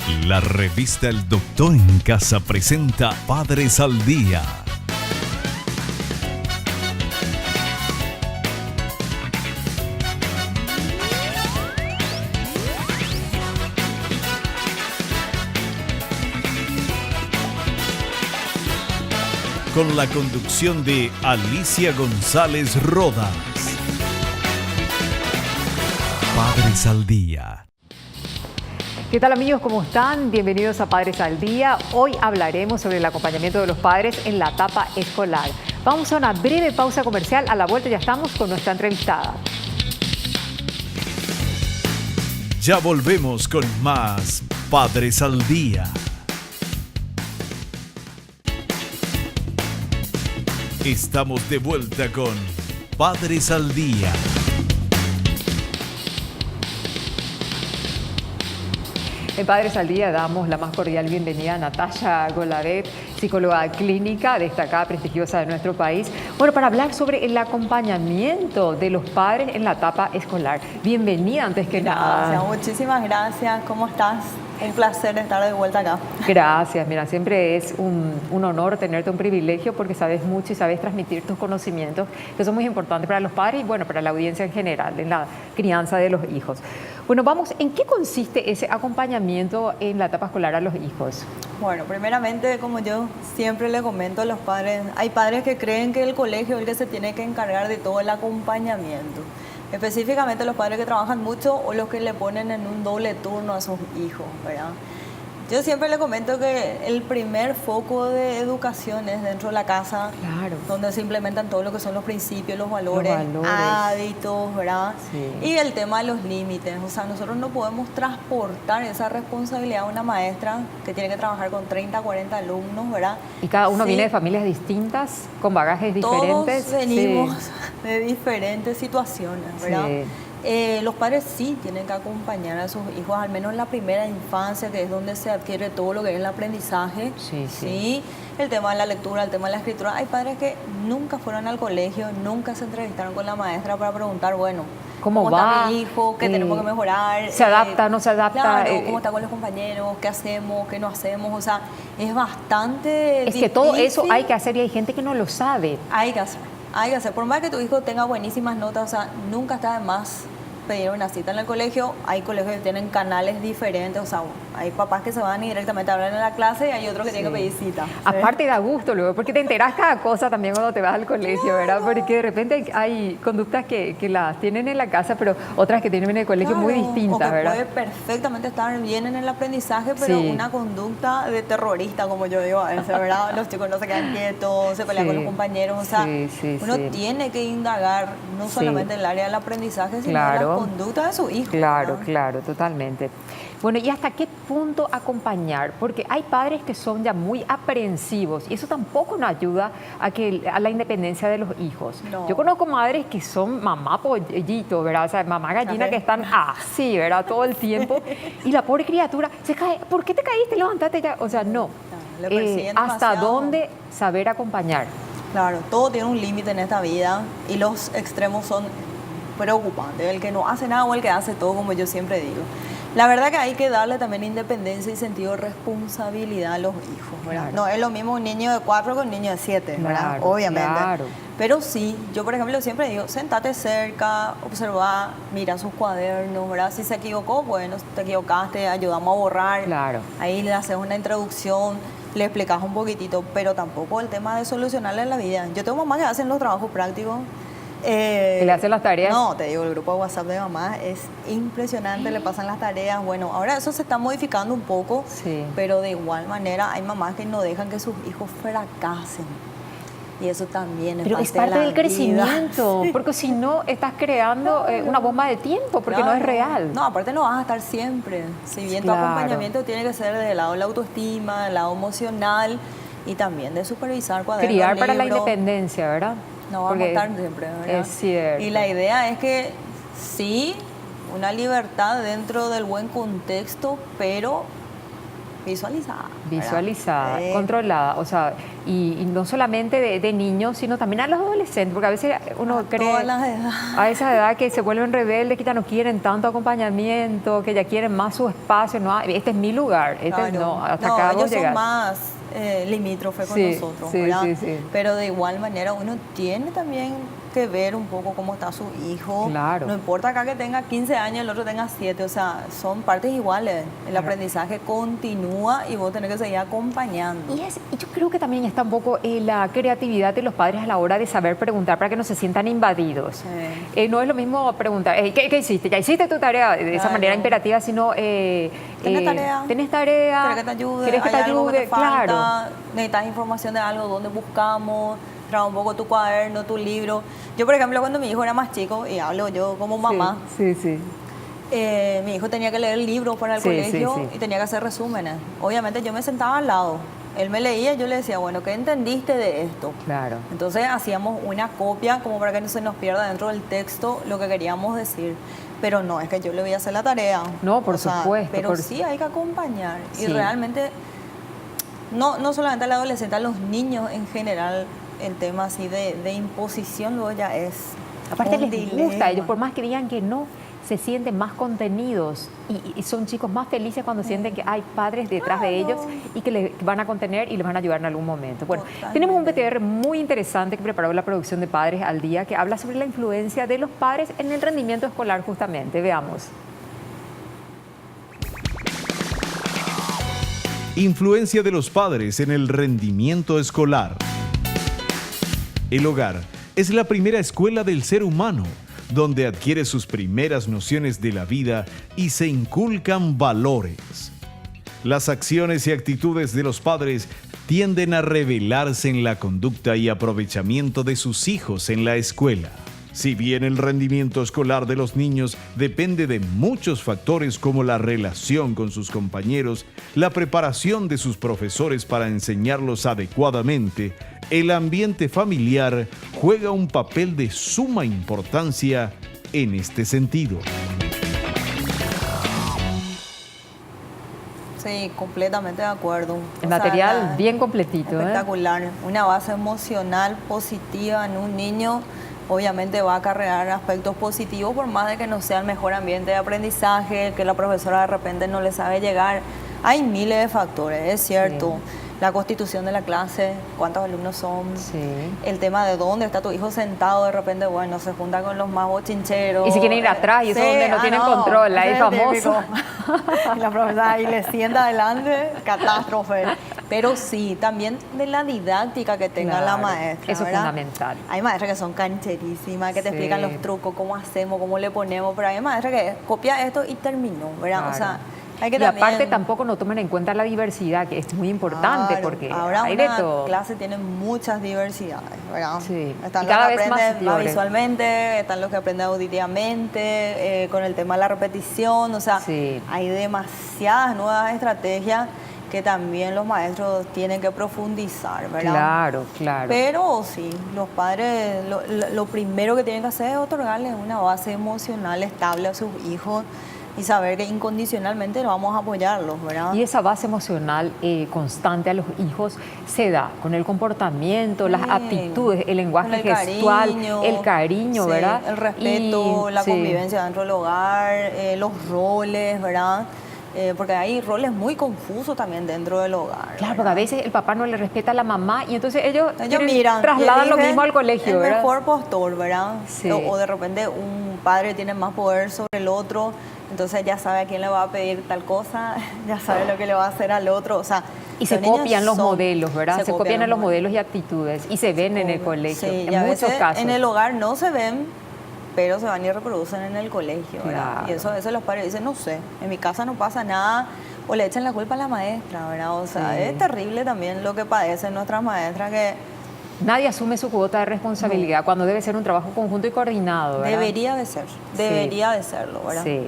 La revista El Doctor en Casa presenta Padres al Día. Con la conducción de Alicia González Rodas. Padres al Día. ¿Qué tal, amigos? ¿Cómo están? Bienvenidos a Padres al Día. Hoy hablaremos sobre el acompañamiento de los padres en la etapa escolar. Vamos a una breve pausa comercial. A la vuelta ya estamos con nuestra entrevistada. Ya volvemos con más Padres al Día. Estamos de vuelta con Padres al Día. En Padres al Día damos la más cordial bienvenida a Natalia Golaret, psicóloga clínica destacada, prestigiosa de nuestro país. Bueno, para hablar sobre el acompañamiento de los padres en la etapa escolar. Bienvenida antes que nada. Muchísimas gracias. ¿Cómo estás? Un placer estar de vuelta acá. Gracias, mira, siempre es un honor tenerte, un privilegio, porque sabes mucho y sabes transmitir tus conocimientos, que son muy importantes para los padres y bueno, para la audiencia en general, en la crianza de los hijos. Bueno, vamos, ¿en qué consiste ese acompañamiento en la etapa escolar a los hijos? Bueno, primeramente, como yo siempre le comento a los padres, hay padres que creen que el colegio es el que se tiene que encargar de todo el acompañamiento. Específicamente los padres que trabajan mucho o los que le ponen en un doble turno a sus hijos, ¿verdad? Yo siempre le comento que el primer foco de educación es dentro de la casa, claro, donde se implementan todo lo que son los principios, los valores. Hábitos, ¿verdad? Sí. Y el tema de los límites. O sea, nosotros no podemos transportar esa responsabilidad a una maestra que tiene que trabajar con 30, 40 alumnos, ¿verdad? Y cada uno viene de familias distintas, con bagajes diferentes. Todos venimos de diferentes situaciones, ¿verdad? Sí. Los padres sí tienen que acompañar a sus hijos, al menos en la primera infancia, que es donde se adquiere todo lo que es el aprendizaje. Sí. El tema de la lectura, el tema de la escritura. Hay padres que nunca fueron al colegio, nunca se entrevistaron con la maestra para preguntar, bueno, ¿cómo va mi hijo? ¿Qué tenemos que mejorar? ¿Se adapta, no se adapta? Claro, ¿cómo está con los compañeros? ¿Qué hacemos? ¿Qué no hacemos? O sea, es bastante difícil. Que todo eso hay que hacer y hay gente que no lo sabe. Hay que hacer. Por más que tu hijo tenga buenísimas notas, o sea, nunca está de más pedir una cita en el colegio. Hay colegios que tienen canales diferentes, o sea, hay papás que se van y directamente a hablar en la clase y hay otros que tienen que pedir cita. Aparte da gusto luego, porque te enteras cada cosa también cuando te vas al colegio, ¿verdad? Porque de repente hay conductas que las tienen en la casa, pero otras que tienen en el colegio muy distintas, ¿verdad? Puede perfectamente estar bien en el aprendizaje, pero una conducta de terrorista, como yo digo a veces, ¿verdad? Los chicos no se quedan quietos, se pelean con los compañeros, o sea, uno tiene que indagar no solamente en el área del aprendizaje, sino en la conducta de su hijo. Claro, claro, totalmente. Bueno, ¿y hasta qué punto acompañar? Porque hay padres que son ya muy aprensivos y eso tampoco nos ayuda a la independencia de los hijos. No. Yo conozco madres que son mamá pollito, ¿verdad? O sea, mamá gallina que están así, ¿verdad? Todo el tiempo. Y la pobre criatura se cae. ¿Por qué te caíste? Levántate ya. O sea, no. ¿Hasta dónde saber acompañar? Claro, todo tiene un límite en esta vida y los extremos son preocupantes. El que no hace nada o el que hace todo, como yo siempre digo. La verdad que hay que darle también independencia y sentido de responsabilidad a los hijos, ¿verdad? Claro. No es lo mismo un niño de 4 que un niño de 7, ¿verdad? Claro, obviamente. Claro. Pero sí, yo por ejemplo siempre digo, sentate cerca, observa, mira sus cuadernos, ¿verdad? Si se equivocó, bueno, te equivocaste, ayudamos a borrar. Claro. Ahí le haces una introducción, le explicas un poquitito, pero tampoco el tema de solucionarle la vida. Yo tengo mamás que hacen los trabajos prácticos. ¿Que le hacen las tareas? No, te digo, el grupo de WhatsApp de mamá es impresionante, le pasan las tareas. Bueno, ahora eso se está modificando un poco, pero de igual manera hay mamás que no dejan que sus hijos fracasen. Y eso también es parte del crecimiento, porque si no estás creando una bomba de tiempo, porque no es real. No, aparte no vas a estar siempre. Si bien tu acompañamiento tiene que ser del lado de la autoestima, del lado emocional y también de supervisar cuadernos, criar para la independencia, ¿verdad? No vamos a estar siempre, ¿verdad? Es cierto. Y la idea es que sí, una libertad dentro del buen contexto, pero visualizada. Visualizada, controlada, o sea, y no solamente de niños, sino también a los adolescentes, porque a veces uno cree a esa edad que se vuelven rebeldes, que ya no quieren tanto acompañamiento, que ya quieren más su espacio, no, este es mi lugar, no, hasta acá ellos llegar. son más limítrofes con nosotros, ¿verdad? Sí. Pero de igual manera uno tiene también que ver un poco cómo está su hijo. Claro. No importa acá que tenga 15 años, el otro tenga 7, o sea, son partes iguales. El aprendizaje continúa y vos tenés que seguir acompañando. Y yo creo que también está un poco la creatividad de los padres a la hora de saber preguntar para que no se sientan invadidos. Sí. No es lo mismo preguntar, ¿qué hiciste? ¿Ya hiciste tu tarea? De esa manera imperativa, sino... ¿Tenés tarea? ¿Tenés tarea? ¿Querés que te ayude? ¿Querés que te ayude? Que te falta? Claro. ¿Necesitas información de algo? ¿Dónde buscamos? Trae un poco tu cuaderno, tu libro. Yo, por ejemplo, cuando mi hijo era más chico, y hablo yo como mamá, sí. Mi hijo tenía que leer libros para el colegio y tenía que hacer resúmenes. Obviamente yo me sentaba al lado. Él me leía y yo le decía, bueno, ¿qué entendiste de esto? Claro. Entonces hacíamos una copia como para que no se nos pierda dentro del texto lo que queríamos decir. Pero no, es que yo le voy a hacer la tarea. No, por supuesto. Pero sí hay que acompañar. Y realmente, no solamente al adolescente, a los niños en general, el tema así de imposición luego ya es aparte les gusta, ellos por más que digan que no, se sienten más contenidos y son chicos más felices cuando sienten que hay padres detrás de ellos y que les van a contener y les van a ayudar en algún momento. Bueno, tenemos un BTR muy interesante que preparó la producción de Padres al Día que habla sobre la influencia de los padres en el rendimiento escolar justamente. Veamos. Influencia de los padres en el rendimiento escolar. El hogar es la primera escuela del ser humano, donde adquiere sus primeras nociones de la vida y se inculcan valores. Las acciones y actitudes de los padres tienden a revelarse en la conducta y aprovechamiento de sus hijos en la escuela. Si bien el rendimiento escolar de los niños depende de muchos factores como la relación con sus compañeros, la preparación de sus profesores para enseñarlos adecuadamente, el ambiente familiar juega un papel de suma importancia en este sentido. Sí, completamente de acuerdo. El material bien completito. Espectacular. Una base emocional positiva en un niño obviamente va a acarrear aspectos positivos por más de que no sea el mejor ambiente de aprendizaje, que la profesora de repente no le sabe llegar. Hay miles de factores, es cierto. Sí. La constitución de la clase, cuántos alumnos son, el tema de dónde está tu hijo sentado, de repente, bueno, se junta con los más bochincheros. Y si quieren ir atrás, y eso es donde no tienen control, ahí famoso. Y la profesora ahí le sienta adelante, catástrofe. Pero sí, también de la didáctica que tenga la maestra. Eso es fundamental. Hay maestras que son cancherísimas, que te explican los trucos, cómo hacemos, cómo le ponemos, pero hay maestras que copia esto y terminó, ¿verdad? Claro. O sea, hay que y aparte tampoco no tomen en cuenta la diversidad, que es muy importante, porque ahora hay de todo. Una clase tiene muchas diversidades, ¿verdad? Sí. Están los que aprenden más visualmente, están los que aprenden auditivamente, con el tema de la repetición, o sea, hay demasiadas nuevas estrategias que también los maestros tienen que profundizar, ¿verdad? Claro, claro. Pero sí, los padres lo primero que tienen que hacer es otorgarles una base emocional estable a sus hijos y saber que incondicionalmente vamos a apoyarlos, ¿verdad? Y esa base emocional constante a los hijos se da con el comportamiento, las aptitudes, el lenguaje gestual, el cariño, ¿verdad? El respeto, la convivencia dentro del hogar, los roles, ¿verdad? Porque hay roles muy confusos también dentro del hogar. Claro, porque a veces el papá no le respeta a la mamá y entonces ellos miran, trasladan lo mismo al colegio, ¿verdad? El mejor postor, ¿verdad? Sí. O de repente un padre tiene más poder sobre el otro, entonces ya sabe a quién le va a pedir tal cosa, ya sabe lo que le va a hacer al otro, o sea... Y se copian los modelos, ¿verdad? Se copian en los modelos y actitudes y se ven en el colegio, en muchos casos. En el hogar no se ven, pero se van y reproducen en el colegio, ¿verdad? Claro. Y eso a veces los padres dicen, no sé, en mi casa no pasa nada, o le echan la culpa a la maestra, ¿verdad? O sea, es terrible también lo que padecen nuestras maestras que... Nadie asume su cuota de responsabilidad cuando debe ser un trabajo conjunto y coordinado, ¿verdad? Debería de ser, debería de serlo, ¿verdad? Sí.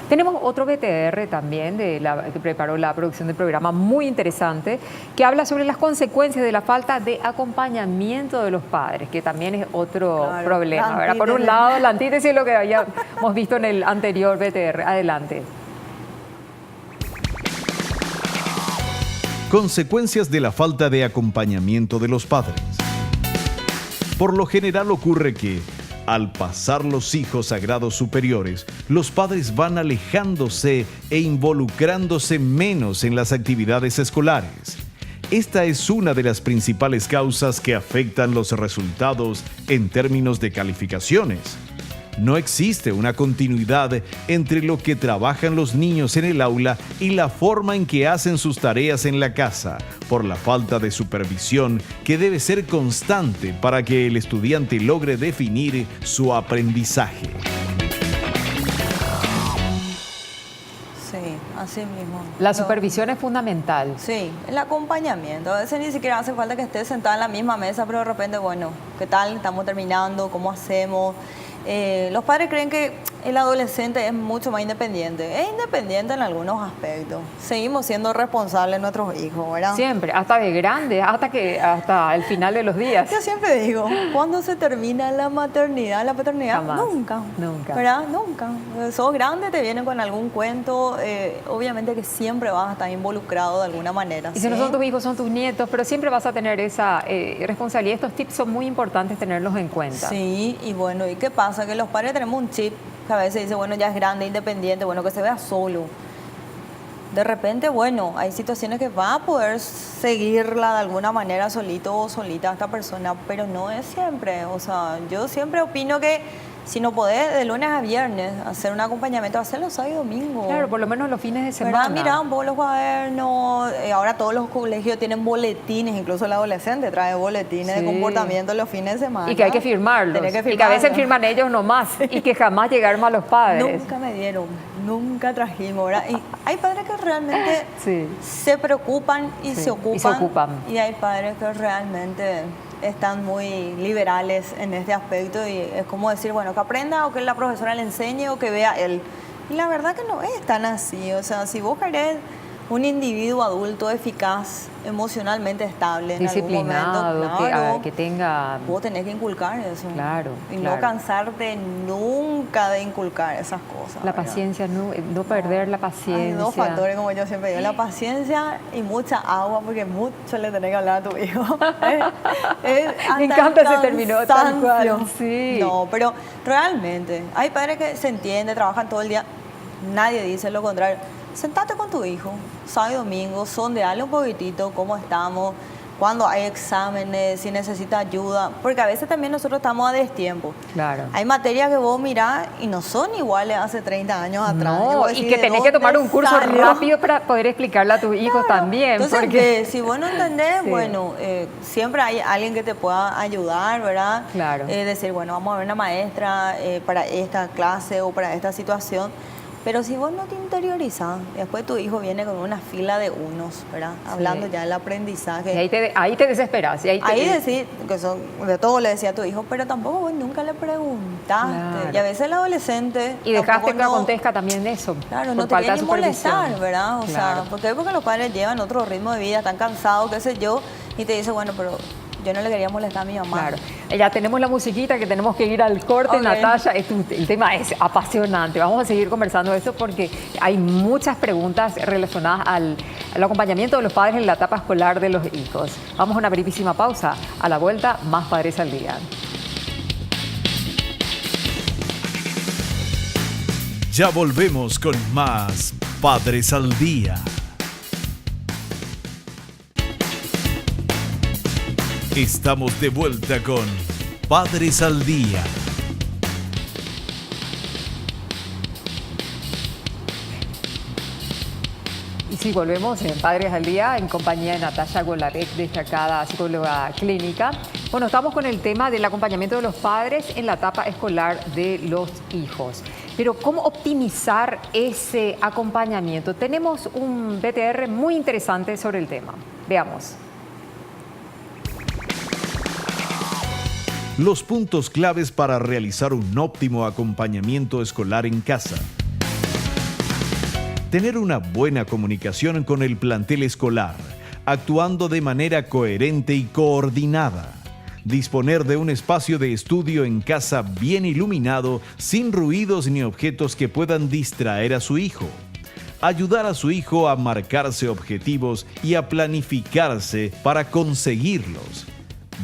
Tenemos otro BTR también que preparó la producción del programa, muy interesante, que habla sobre las consecuencias de la falta de acompañamiento de los padres, que también es otro problema, ¿verdad? Por un lado, la antítesis es lo que habíamos visto en el anterior BTR. Adelante. Consecuencias de la falta de acompañamiento de los padres. Por lo general ocurre que, al pasar los hijos a grados superiores, los padres van alejándose e involucrándose menos en las actividades escolares. Esta es una de las principales causas que afectan los resultados en términos de calificaciones. No existe una continuidad entre lo que trabajan los niños en el aula y la forma en que hacen sus tareas en la casa, por la falta de supervisión que debe ser constante para que el estudiante logre definir su aprendizaje. Sí, así mismo. La supervisión es fundamental. Sí, el acompañamiento. A veces ni siquiera hace falta que estés sentada en la misma mesa, pero de repente, bueno, ¿qué tal? ¿Estamos terminando? ¿Cómo hacemos? Los padres creen que el adolescente es mucho más independiente. Es independiente en algunos aspectos. Seguimos siendo responsables de nuestros hijos, ¿verdad? Siempre, hasta de grande, hasta el final de los días. Yo siempre digo, ¿cuándo se termina la maternidad, la paternidad? Jamás. Nunca. ¿Verdad? Nunca. Sos grande, te vienen con algún cuento. Obviamente que siempre vas a estar involucrado de alguna manera. Y si no son tus hijos, son tus nietos, pero siempre vas a tener esa responsabilidad. Estos tips son muy importantes tenerlos en cuenta. Sí, y bueno, ¿y qué pasa? Que los padres tenemos un chip que a veces dice, bueno, ya es grande, independiente, bueno, que se vea solo. De repente, bueno, hay situaciones que va a poder seguirla de alguna manera solito o solita esta persona, pero no es siempre. O sea, yo siempre opino que si no podés de lunes a viernes hacer un acompañamiento, hacerlo sábado y domingo. Claro, por lo menos los fines de semana. ¿Verdad? Mira un poco los cuadernos, ahora todos los colegios tienen boletines, incluso el adolescente trae boletines de comportamiento los fines de semana. Y que hay que firmarlos. Y que a veces firman ellos nomás y que jamás llegaron a los padres. Nunca me dieron, nunca trajimos, ¿verdad? Y hay padres que realmente se preocupan y se ocupan. Y hay padres que realmente están muy liberales en este aspecto y es como decir, bueno, que aprenda o que la profesora le enseñe o que vea él. Y la verdad que no es tan así. O sea, si vos querés un individuo adulto eficaz, emocionalmente estable, disciplinado, en algún momento, claro, que tenga... Vos tenés que inculcar eso. Claro. Y no cansarte nunca de inculcar esas cosas. La paciencia, no perder la paciencia. Hay dos factores, como yo siempre digo, la paciencia y mucha agua, porque mucho le tenés que hablar a tu hijo. Me encanta ese término, tal cual. Sí. No, pero realmente, hay padres que se entienden, trabajan todo el día, nadie dice lo contrario. Sentate con tu hijo, sábado y domingo, sondeale un poquitito cómo estamos, cuando hay exámenes, si necesita ayuda, porque a veces también nosotros estamos a destiempo. Claro. Hay materias que vos mirás y no son iguales hace 30 años atrás. No, y que tenés que tomar un curso rápido para poder explicarle a tus hijos también. Entonces, porque... si vos no entendés, bueno, siempre hay alguien que te pueda ayudar, ¿verdad? Claro. Decir, bueno, vamos a ver una maestra para esta clase o para esta situación. Pero si vos no te interiorizás, después tu hijo viene con una fila de unos, ¿verdad? Hablando ya del aprendizaje. Y ahí te desesperás. Y ahí decís, que de todo le decía a tu hijo, pero tampoco vos nunca le preguntaste. Claro. Y a veces el adolescente... Y dejaste que acontezca también eso. Claro, no te quieren ni molestar, ¿verdad? O sea, porque los padres llevan otro ritmo de vida, están cansados, qué sé yo, y te dicen, bueno, pero... Yo no le quería molestar a mi mamá. Claro. Ya tenemos la musiquita que tenemos que ir al corte, Natalia. El tema es apasionante. Vamos a seguir conversando de esto porque hay muchas preguntas relacionadas al acompañamiento de los padres en la etapa escolar de los hijos. Vamos a una brevísima pausa. A la vuelta, más Padres al Día. Ya volvemos con más Padres al Día. Estamos de vuelta con Padres al Día. Y sí, volvemos en Padres al Día en compañía de Natalia Golarek, destacada psicóloga clínica. Bueno, estamos con el tema del acompañamiento de los padres en la etapa escolar de los hijos. Pero ¿cómo optimizar ese acompañamiento? Tenemos un BTR muy interesante sobre el tema. Veamos. Los puntos claves para realizar un óptimo acompañamiento escolar en casa. Tener una buena comunicación con el plantel escolar, actuando de manera coherente y coordinada. Disponer de un espacio de estudio en casa bien iluminado, sin ruidos ni objetos que puedan distraer a su hijo. ayudar a su hijo a marcarse objetivos y a planificarse para conseguirlos.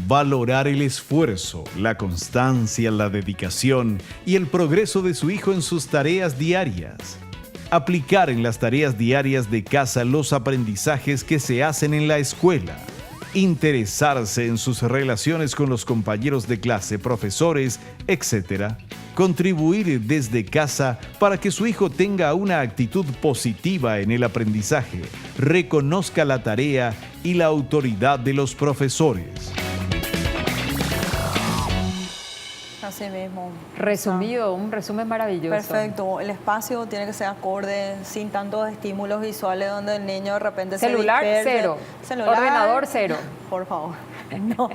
Valorar el esfuerzo, la constancia, la dedicación y el progreso de su hijo en sus tareas diarias. Aplicar en las tareas diarias de casa los aprendizajes que se hacen en la escuela. Interesarse en sus relaciones con los compañeros de clase, profesores, etc. Contribuir desde casa para que su hijo tenga una actitud positiva en el aprendizaje, reconozca la tarea y la autoridad de los profesores. Así mismo. Resumido, un resumen maravilloso. Perfecto. El espacio tiene que ser acorde, sin tantos estímulos visuales donde el niño de repente celular, se disperse. cero. Celular, ordenador, cero. Por favor. No.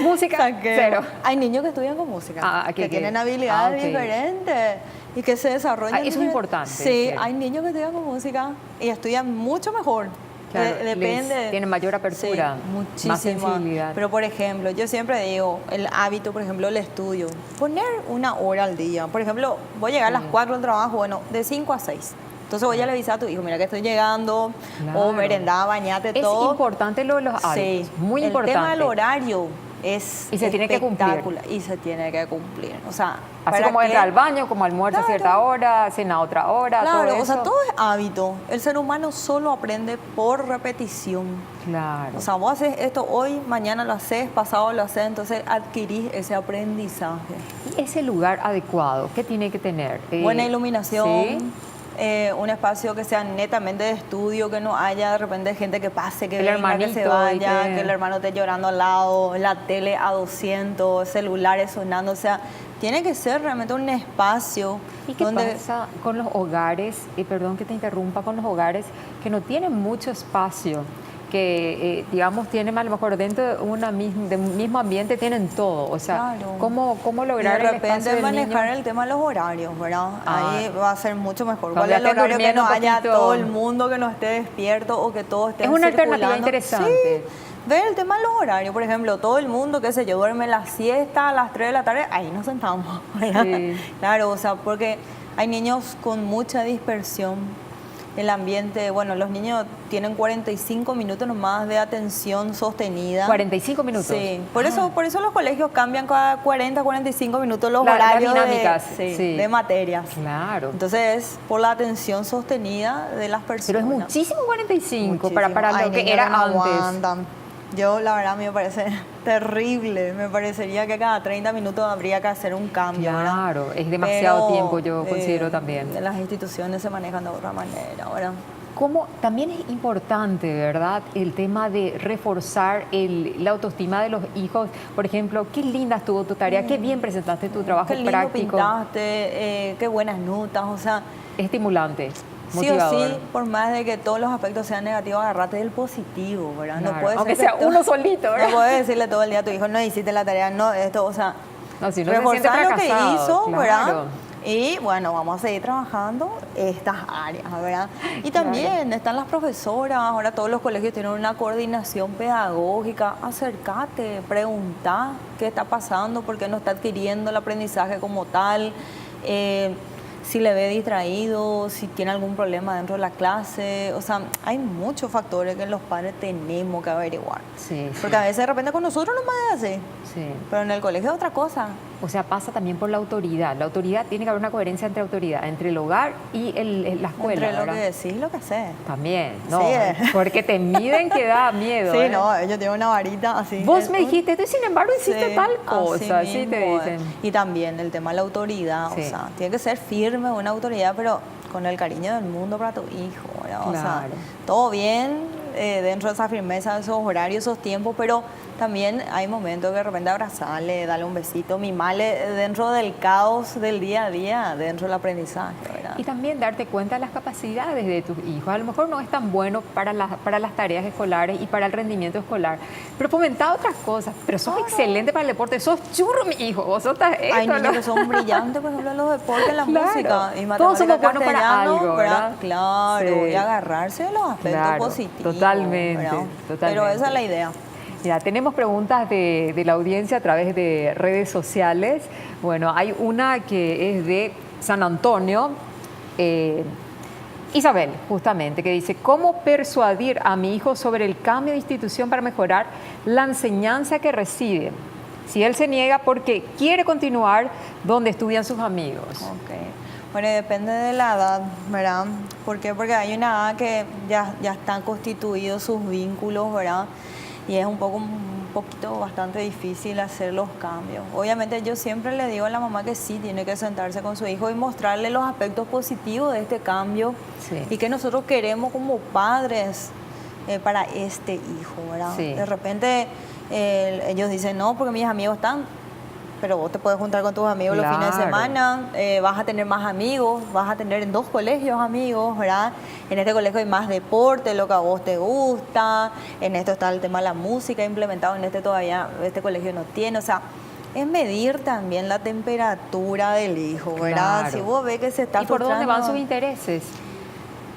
Música, cero. Hay niños que estudian con música, que tienen habilidades diferentes y que se desarrollan. Eso es importante. Sí, hay niños que estudian con música y estudian mucho mejor. Claro, depende. Tienen mayor apertura, sí, más sensibilidad. Pero, por ejemplo, yo siempre digo, el hábito, por ejemplo, el estudio, poner 1 hora al día. Por ejemplo, voy a llegar a las 4 del trabajo, bueno, de 5 a 6. Entonces voy a avisar a tu hijo, mira que estoy llegando, o merendá, bañate, todo. Es importante lo de los hábitos, muy importante. El tema del horario es y se tiene que cumplir. Y se tiene que cumplir. O sea, así como entra al baño, como almuerza a cierta hora, cena a otra hora, claro, todo eso. O sea, todo es hábito. El ser humano solo aprende por repetición. Claro. O sea, vos haces esto hoy, mañana lo haces, pasado lo haces, entonces adquirís ese aprendizaje. ¿Y ese lugar adecuado qué tiene que tener? Buena iluminación. ¿Sí? Un espacio que sea netamente de estudio, que no haya de repente gente que pase, que venga, que se vaya, que el hermano esté llorando al lado, la tele a 200, celulares sonando, o sea, tiene que ser realmente un espacio. ¿Y qué pasa con los hogares, y perdón que te interrumpa, con los hogares que no tienen mucho espacio? Que, digamos, tienen a lo mejor dentro de un mismo ambiente, tienen todo. O sea, claro. ¿cómo lograr el espacio de repente manejar niño? El tema de los horarios, ¿verdad? Ahí va a ser mucho mejor. ¿Cuál es el horario que no haya todo el mundo que no esté despierto o que todo esté circulando? Es una alternativa interesante. Sí. Ver el tema de los horarios, por ejemplo, todo el mundo, qué sé yo, duerme la siesta a las 3 de la tarde, ahí nos sentamos, ¿verdad? Sí. Claro, o sea, porque hay niños con mucha dispersión. El ambiente, bueno, los niños tienen 45 minutos nomás de atención sostenida. 45 minutos. Sí, por eso los colegios cambian cada 40, 45 minutos los horarios las dinámicas, de materias. Claro. Entonces, por la atención sostenida de las personas. Pero es muchísimo 45 muchísimo. para lo que era antes. Aguantan. Yo, la verdad, a mí me parece terrible. Me parecería que cada 30 minutos habría que hacer un cambio. Claro, ¿verdad? es demasiado tiempo, yo considero también. Las instituciones se manejan de otra manera, ¿verdad? Como también es importante, ¿verdad?, el tema de reforzar la autoestima de los hijos. Por ejemplo, qué linda estuvo tu tarea, qué bien presentaste tu trabajo qué lindo práctico. Pintaste, qué buenas notas, o sea... Es estimulante. Sí o sí, por más de que todos los aspectos sean negativos, agarrate del positivo, ¿verdad? Claro. No puede aunque ser sea uno solito, ¿verdad? No puedes decirle todo el día a tu hijo, no hiciste la tarea, no, esto, o sea, no, si no reforzar lo que hizo, claro. ¿verdad? Y bueno, vamos a seguir trabajando estas áreas, ¿verdad? Y también están las profesoras, ahora todos los colegios tienen una coordinación pedagógica, acércate, pregunta qué está pasando, por qué no está adquiriendo el aprendizaje como tal, si le ve distraído, si tiene algún problema dentro de la clase, o sea, hay muchos factores que los padres tenemos que averiguar. Sí, porque a veces de repente con nosotros no es así, pero en el colegio es otra cosa. O sea, pasa también por la autoridad. La autoridad, tiene que haber una coherencia entre autoridad, entre el hogar y la escuela, entre lo que decís y lo que haces. También, no, sí, porque te miden que da miedo. Sí, no, ellos tienen una varita así. Vos me dijiste, tú sin embargo hiciste tal cosa, así te dicen. Y también el tema de la autoridad, o sea, tiene que ser firme una autoridad, pero con el cariño del mundo para tu hijo, ¿verdad? Claro. O sea, todo bien dentro de esa firmeza, de esos horarios, esos tiempos, pero también hay momentos que de repente abrazarle, darle un besito, mimarle dentro del caos del día a día, dentro del aprendizaje, ¿verdad? Y también darte cuenta de las capacidades de tus hijos. A lo mejor no es tan bueno para las tareas escolares y para el rendimiento escolar, pero fomentar otras cosas. Pero sos excelente para el deporte, sos churro, mi hijo. Vos sos esto, hay niños que son brillantes, por ejemplo, en los deportes, en la música y matemática. Todos somos buenos para algo, ¿verdad? Claro, y agarrarse de los aspectos positivos. Totalmente. Pero esa es la idea. Mira, tenemos preguntas de la audiencia a través de redes sociales. Bueno, hay una que es de San Antonio, que Isabel, justamente, que dice, ¿cómo persuadir a mi hijo sobre el cambio de institución para mejorar la enseñanza que recibe? Si él se niega porque quiere continuar donde estudian sus amigos. Okay. Bueno, depende de la edad, ¿verdad? ¿Por qué? Porque hay una edad que ya están constituidos sus vínculos, ¿verdad? Y es un poquito bastante difícil hacer los cambios. Obviamente yo siempre le digo a la mamá que sí tiene que sentarse con su hijo y mostrarle los aspectos positivos de este cambio y que nosotros queremos como padres para este hijo, ¿verdad? Sí. De repente ellos dicen, no, porque mis amigos están, pero vos te puedes juntar con tus amigos los fines de semana, vas a tener más amigos, vas a tener en 2 colegios amigos, ¿verdad? En este colegio hay más deporte, lo que a vos te gusta, en esto está el tema de la música implementado, en este todavía, este colegio no tiene, o sea, es medir también la temperatura del hijo, ¿verdad? Claro. Si vos ves que se está ¿Y por dónde van sus intereses?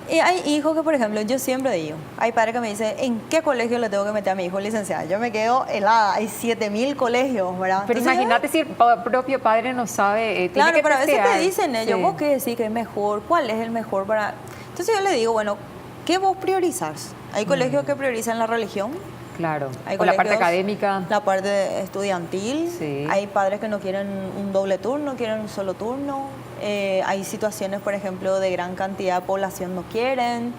Y hay hijos que, por ejemplo, yo siempre digo, hay padres que me dicen, ¿en qué colegio le tengo que meter a mi hijo licenciado? Yo me quedo helada, hay 7.000 colegios, ¿verdad? Pero entonces, imagínate si el propio padre no sabe, claro, tiene que pero testear. A veces te dicen ellos, ¿vos qué decís que es mejor? ¿Cuál es el mejor para...? Entonces yo le digo, bueno, ¿qué vos priorizás? Hay colegios que priorizan la religión. Claro, hay o la parte académica. La parte estudiantil. Sí. Hay padres que no quieren un doble turno, quieren un solo turno. Hay situaciones, por ejemplo, de gran cantidad de población no quieren.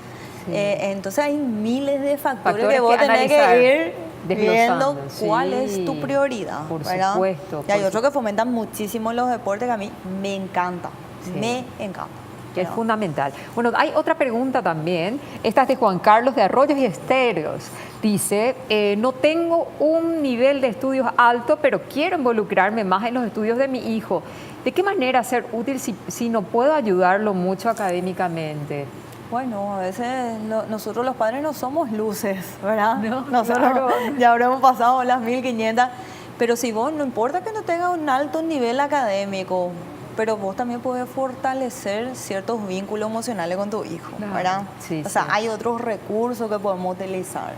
Sí. Entonces hay miles de factores que vos tenés que ir viendo cuál es tu prioridad. Por ¿verdad? Supuesto. Y hay otros que fomentan muchísimo los deportes que a mí me encanta. Sí. Me encanta. Que es fundamental. Bueno, hay otra pregunta también. Esta es de Juan Carlos de Arroyos y Esteros. Dice, no tengo un nivel de estudios alto, pero quiero involucrarme más en los estudios de mi hijo. ¿De qué manera ser útil si no puedo ayudarlo mucho académicamente? Bueno, a veces nosotros los padres no somos luces, ¿verdad? No, nosotros claro. Ya habremos pasado las 1500, pero si vos, no importa que no tengas un alto nivel académico, pero vos también podés fortalecer ciertos vínculos emocionales con tu hijo, claro. ¿verdad? Sí, o sea, hay otros recursos que podemos utilizar.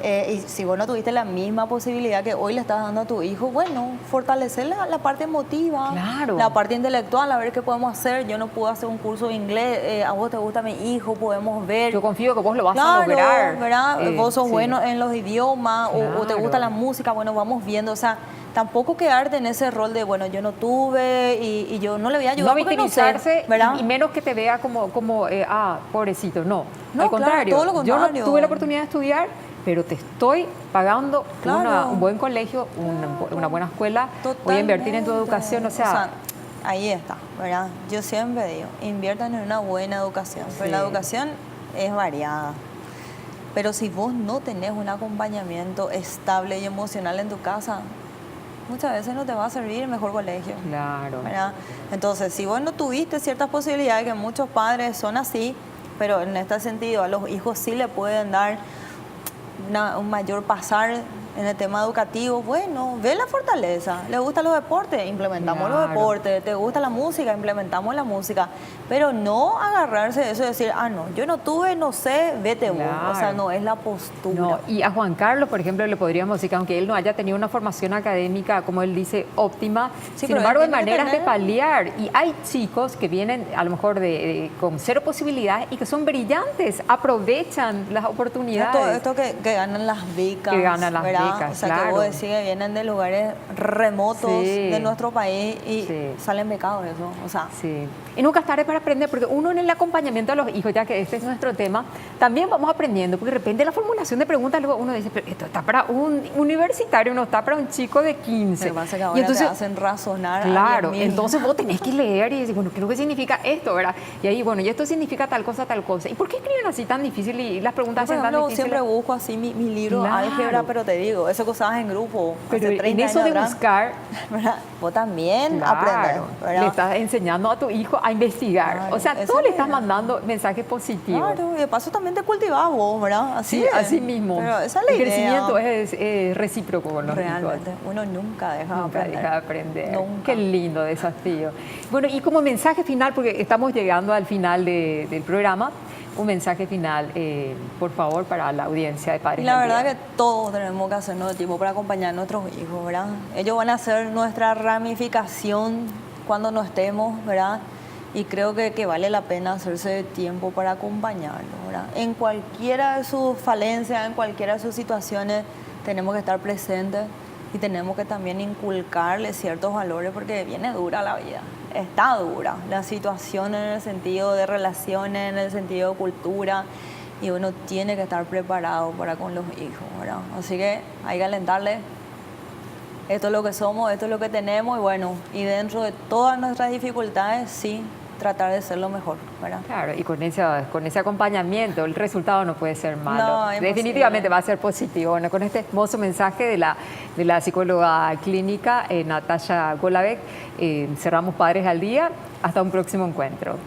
Y si vos no tuviste la misma posibilidad que hoy le estás dando a tu hijo, bueno, fortalecer la parte emotiva, claro. la parte intelectual, a ver qué podemos hacer. Yo no puedo hacer un curso de inglés, a vos te gusta mi hijo, podemos ver. Yo confío que vos lo vas a lograr. ¿verdad? Vos sos bueno en los idiomas o te gusta la música, bueno, vamos viendo, o sea, tampoco quedarte en ese rol de, bueno, yo no tuve y yo no le voy a ayudar. No victimizarse, ¿verdad? Y menos que te vea como pobrecito, no. No, al contrario, claro, todo lo contrario. Yo no tuve la oportunidad de estudiar, pero te estoy pagando un buen colegio, una buena escuela, Totalmente. Voy a invertir en tu educación, o sea ahí está, ¿verdad? Yo siempre digo, inviertan en una buena educación, pero la educación es variada. Pero si vos no tenés un acompañamiento estable y emocional en tu casa, muchas veces no te va a servir el mejor colegio. Claro. ¿verdad? Entonces, si vos no tuviste ciertas posibilidades, que muchos padres son así, pero en este sentido a los hijos sí le pueden dar un mayor pasar en el tema educativo, bueno, ve la fortaleza, le gustan los deportes, implementamos los deportes, te gusta la música, implementamos la música, pero no agarrarse de eso y decir, no, yo no tuve, no sé, vete vos, o sea, no es la postura. No, y a Juan Carlos, por ejemplo, le podríamos decir que aunque él no haya tenido una formación académica, como él dice, óptima, sin embargo, hay maneras de paliar, y hay chicos que vienen a lo mejor con 0 posibilidades y que son brillantes, aprovechan las oportunidades. Esto que ganan las becas, que ganan las becas, o sea, claro. que vos decís que vienen de lugares remotos de nuestro país y salen becados eso, o sea. Sí. Y nunca es tarde para aprender, porque uno en el acompañamiento a los hijos, ya que este es nuestro tema, también vamos aprendiendo, porque de repente la formulación de preguntas, luego uno dice, pero esto está para un universitario, no está para un chico de 15. Lo que pasa es que ahora te hacen razonar. Claro, entonces vos tenés que leer y decir, bueno, ¿qué es lo que significa esto, verdad? Y ahí, bueno, y esto significa tal cosa. ¿Y por qué escriben así tan difícil y las preguntas hacen tan difíciles? Siempre busco así mi libro álgebra, pero te digo, eso que usabas en grupo, pero hace 30 en eso años de buscar, ¿verdad? Vos también aprendes, ¿verdad? Le estás enseñando a tu hijo a investigar. Claro, o sea, tú le estás mandando mensajes positivos. Claro, y de paso también te cultivas vos, ¿verdad? Así mismo. Pero esa es la El idea. crecimiento es recíproco con los Realmente, hijos. uno nunca deja de aprender. Nunca. Qué lindo desafío. Bueno, y como mensaje final, porque estamos llegando al final del programa, un mensaje final, por favor, para la audiencia de Padres. Y la verdad que todos tenemos que hacernos de tiempo para acompañar a nuestros hijos, ¿verdad? Ellos van a ser nuestra ramificación cuando no estemos, ¿verdad? y creo que vale la pena hacerse tiempo para acompañarlo, ¿verdad? En cualquiera de sus falencias, en cualquiera de sus situaciones, tenemos que estar presentes y tenemos que también inculcarle ciertos valores porque viene dura la vida, está dura la situación en el sentido de relaciones, en el sentido de cultura, y uno tiene que estar preparado para con los hijos, ¿verdad? Así que hay que alentarle. Esto es lo que somos, esto es lo que tenemos y bueno, y dentro de todas nuestras dificultades, sí, tratar de ser lo mejor, ¿verdad? Claro, y con ese acompañamiento el resultado no puede ser malo. No, definitivamente va a ser positivo. Bueno, con este hermoso mensaje de la psicóloga clínica Natalia Golavec, cerramos Padres al Día. Hasta un próximo encuentro.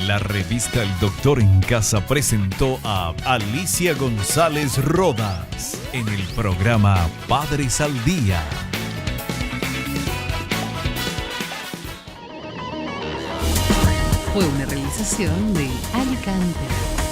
La revista El Doctor en Casa presentó a Alicia González Rodas en el programa Padres al Día. Fue una realización de Alicante.